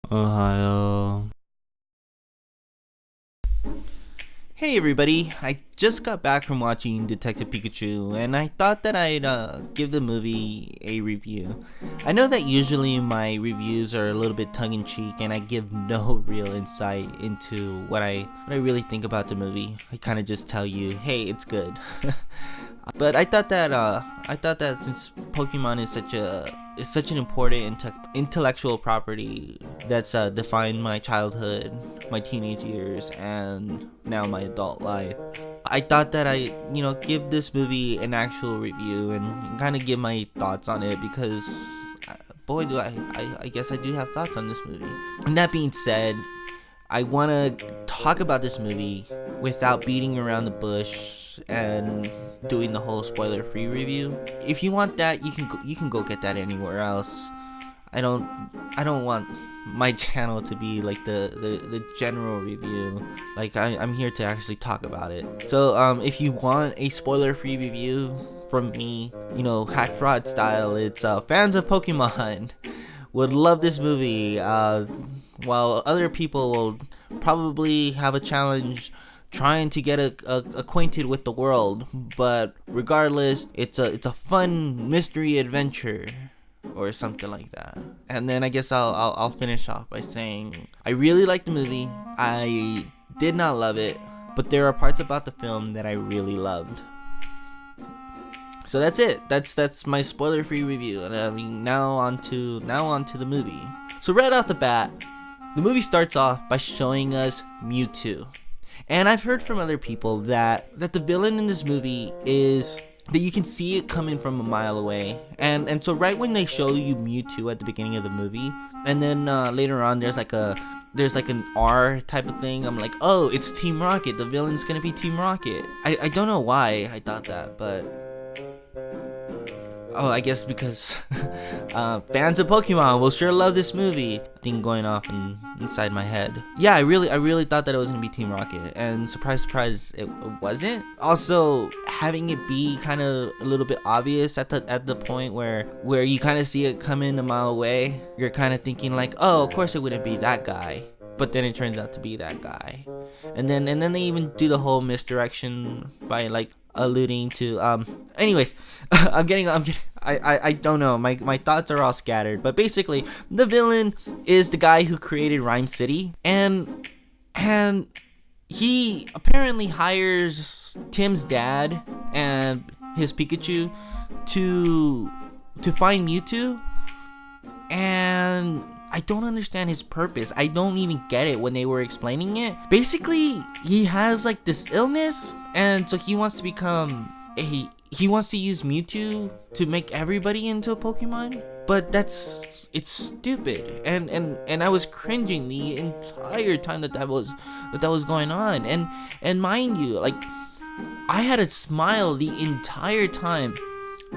Ohio. Hey everybody, I just got back from watching Detective Pikachu and I thought that I'd give the movie a review. I know that usually my reviews are a little bit tongue-in-cheek and I give no real insight into what I really think about the movie. I kind of just tell you, hey, it's good. But I thought that since Pokemon is such an important intellectual property that's defined my childhood, my teenage years, and now my adult life, I thought that I give this movie an actual review and kind of give my thoughts on it, because boy do I guess I do have thoughts on this movie. And that being said, I want to talk about this movie without beating around the bush and doing the whole spoiler-free review. If you want that, you can go get that anywhere else. I don't want my channel to be like the general review. Like I'm here to actually talk about it. So if you want a spoiler-free review from me, hack fraud style, it's fans of Pokemon would love this movie, while other people will probably have a challenge trying to get acquainted with the world. But regardless, it's a fun mystery adventure or something like that. And then I guess I'll finish off by saying I really like the movie. I did not love it, but there are parts about the film that I really loved. So that's it. That's my spoiler-free review. And I mean, now on to the movie. So right off the bat, the movie starts off by showing us Mewtwo. And I've heard from other people that the villain in this movie is that you can see it coming from a mile away. And so right when they show you Mewtwo at the beginning of the movie, and then later on there's like an R type of thing, I'm like, oh, it's Team Rocket. The villain's gonna be Team Rocket. I don't know why I thought that, but oh, I guess because fans of Pokemon will sure love this movie. Thing going off inside my head. Yeah, I really thought that it was gonna be Team Rocket, and surprise, surprise, it wasn't. Also, having it be kind of a little bit obvious at the point where you kind of see it coming a mile away, you're kind of thinking like, oh, of course it wouldn't be that guy. But then it turns out to be that guy, and then they even do the whole misdirection by like alluding to anyways. I don't know, my thoughts are all scattered, but basically the villain is the guy who created Rhyme City, and he apparently hires Tim's dad and his Pikachu to find Mewtwo, and I don't understand his purpose. I don't even get it when they were explaining it. Basically, he has like this illness, and so he wants to become he wants to use Mewtwo to make everybody into a Pokemon. But it's stupid, and I was cringing the entire time that was going on. And mind you, like, I had a smile the entire time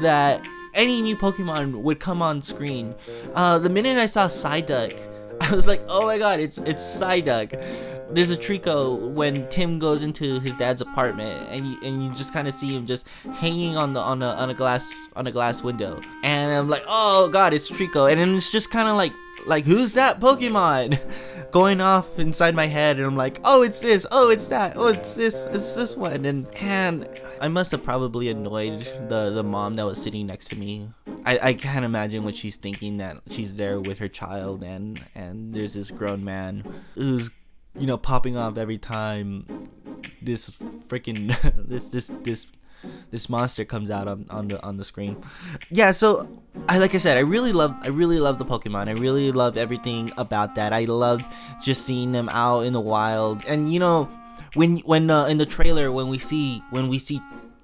that any new Pokemon would come on screen. The minute I saw Psyduck, I was like, oh my god, it's Psyduck. There's a Trico when Tim goes into his dad's apartment, and you just kind of see him just hanging on a glass window, and I'm like, oh god, it's Trico. And then it's just kind of like who's that Pokemon going off inside my head, and I'm like, oh, it's this, oh, it's that, oh, it's this one. And I must have probably annoyed the mom that was sitting next to me. I can't imagine what she's thinking, that she's there with her child, and there's this grown man who's popping off every time this freaking this monster comes out on the screen. Yeah, so like I said, I really love the Pokemon. I really loved everything about that. I loved just seeing them out in the wild. And when in the trailer, when we see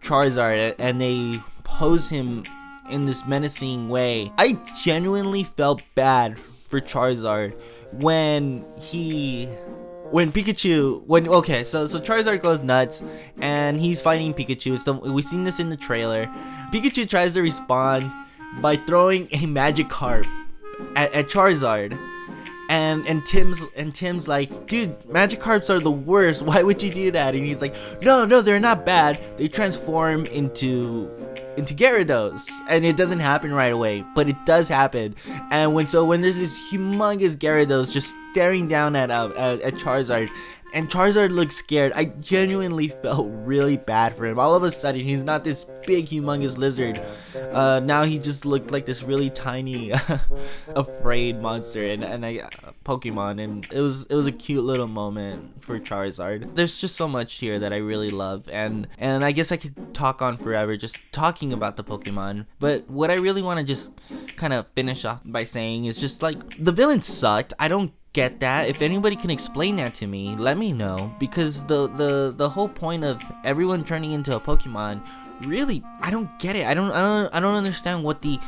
Charizard and they pose him in this menacing way, I genuinely felt bad for Charizard when Pikachu, so Charizard goes nuts and he's fighting Pikachu. So we've seen this in the trailer. Pikachu tries to respond by throwing a Magikarp at Charizard, and Tim's like, dude, Magikarps are the worst. Why would you do that? And he's like, no, they're not bad. They transform into into Gyarados, and it doesn't happen right away, but it does happen. And when there's this humongous Gyarados just staring down at Charizard, and Charizard looks scared, I genuinely felt really bad for him. All of a sudden, he's not this big, humongous lizard. Now he just looked like this really tiny, afraid monster, and Pokemon, and it was a cute little moment for Charizard. There's just so much here that I really love, and I guess I could talk on forever just talking about the Pokemon. But what I really want to just kind of finish off by saying is just like, the villain sucked. I don't get that. If anybody can explain that to me, let me know, because the whole point of everyone turning into a Pokemon, really, I don't get it. I don't understand what the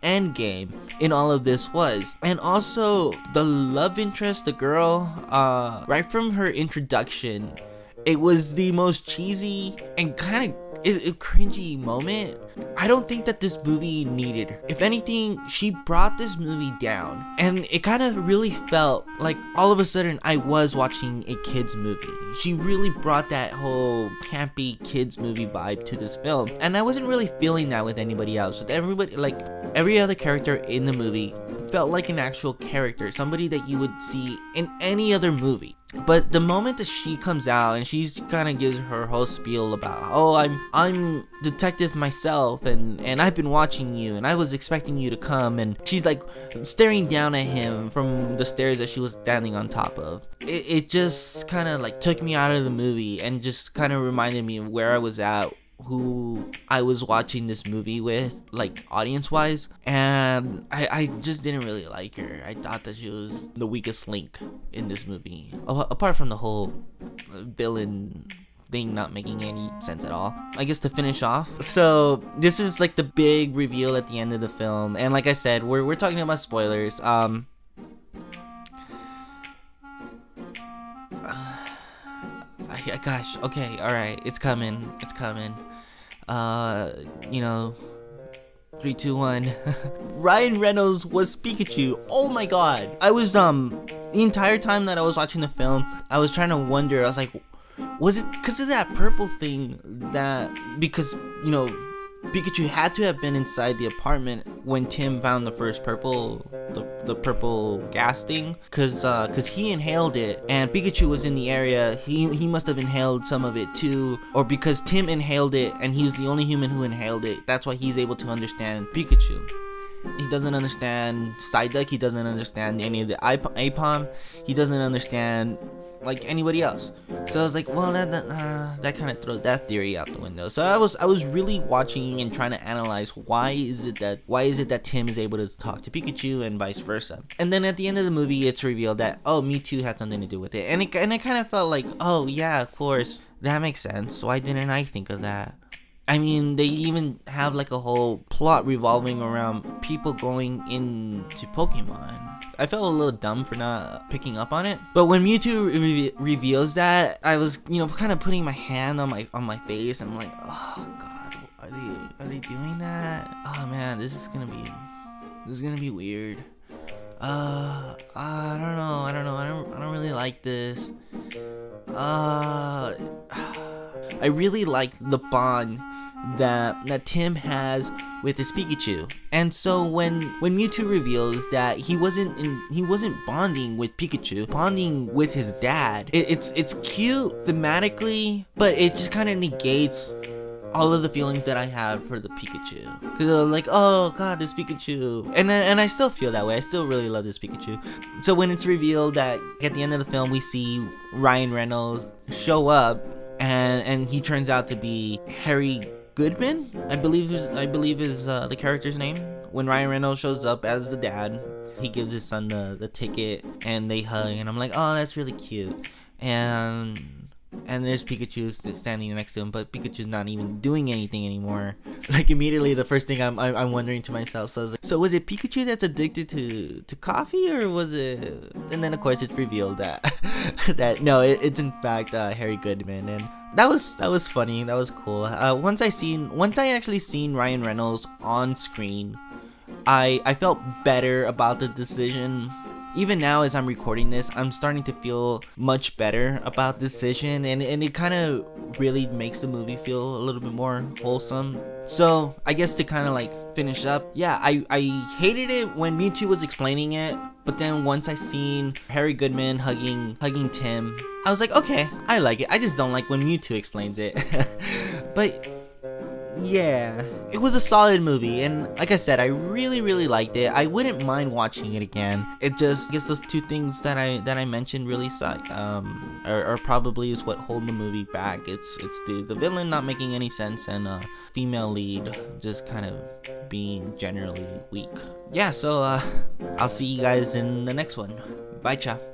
end game in all of this was. And also the love interest, the girl, right from her introduction, it was the most cheesy and kind of a cringy moment. I don't think that this movie needed her. If anything, she brought this movie down, and it kind of really felt like all of a sudden I was watching a kids movie. She really brought that whole campy kids movie vibe to this film, and I wasn't really feeling that with anybody else. With everybody, like every other character in the movie felt like an actual character, somebody that you would see in any other movie. But the moment that she comes out and she's kind of gives her whole spiel about, oh, I'm detective myself, and I've been watching you, and I was expecting you to come, and she's like staring down at him from the stairs that she was standing on top of. It just kind of like took me out of the movie and just kind of reminded me of where I was at, who I was watching this movie with, like audience wise, and I just didn't really like her. I thought that she was the weakest link in this movie, apart from the whole villain thing not making any sense at all. I guess to finish off, so this is like the big reveal at the end of the film, and like I said, we're talking about spoilers. Gosh, okay, alright, it's coming. 3, 2, 1. Ryan Reynolds was Pikachu. Oh my god. I was the entire time that I was watching the film, I was trying to wonder. I was like, was it because of that purple thing? Because Pikachu had to have been inside the apartment when Tim found the first purple gas thing, cause he inhaled it, and Pikachu was in the area. He must have inhaled some of it too, or because Tim inhaled it and he was the only human who inhaled it. That's why he's able to understand Pikachu. He doesn't understand Psyduck. He doesn't understand any of the Apom. He doesn't understand like anybody else. So I was like, well, that kind of throws that theory out the window. So I was really watching and trying to analyze why is it that Tim is able to talk to Pikachu and vice versa. And then at the end of the movie, it's revealed that Mewtwo had something to do with it, and it kind of felt like, oh yeah, of course, that makes sense. Why didn't I think of that? I mean, they even have like a whole plot revolving around people going into Pokemon. I felt a little dumb for not picking up on it. But when Mewtwo reveals that, I was, kind of putting my hand on my face. And I'm like, oh god, are they doing that? Oh man, this is gonna be weird. I don't know. I don't really like this. I really like the bond that Tim has with his Pikachu. And so when Mewtwo reveals that he wasn't bonding with Pikachu, bonding with his dad, it's cute thematically, but it just kind of negates all of the feelings that I have for the Pikachu, because I'm like, oh god, this Pikachu, and I still feel that way. I still really love this Pikachu. So when it's revealed that at the end of the film we see Ryan Reynolds show up, and he turns out to be Harry Goodman, I believe is the character's name. When Ryan Reynolds shows up as the dad, he gives his son the ticket, and they hug, and I'm like, oh, that's really cute. And there's Pikachu standing next to him, but Pikachu's not even doing anything anymore. Like immediately, the first thing I'm wondering to myself, so I was like, so was it Pikachu that's addicted to coffee, or was it? And then of course it's revealed that no, it's in fact Harry Goodman, and that was funny. That was cool. Once I actually seen Ryan Reynolds on screen, I felt better about the decision even now as I'm recording this, I'm starting to feel much better about this decision, and it kind of really makes the movie feel a little bit more wholesome. So I guess to kind of like finish up, yeah, I hated it when Mewtwo was explaining it, but then once I seen Harry Goodman hugging Tim, I was like, okay, I like it. I just don't like when Mewtwo explains it. But yeah, it was a solid movie, and like I said, I really liked it. I wouldn't mind watching it again. It just, I guess those two things that I mentioned really suck. Are probably is what hold the movie back. It's the villain not making any sense, and female lead just kind of being generally weak. Yeah, so I'll see you guys in the next one. Bye, ciao.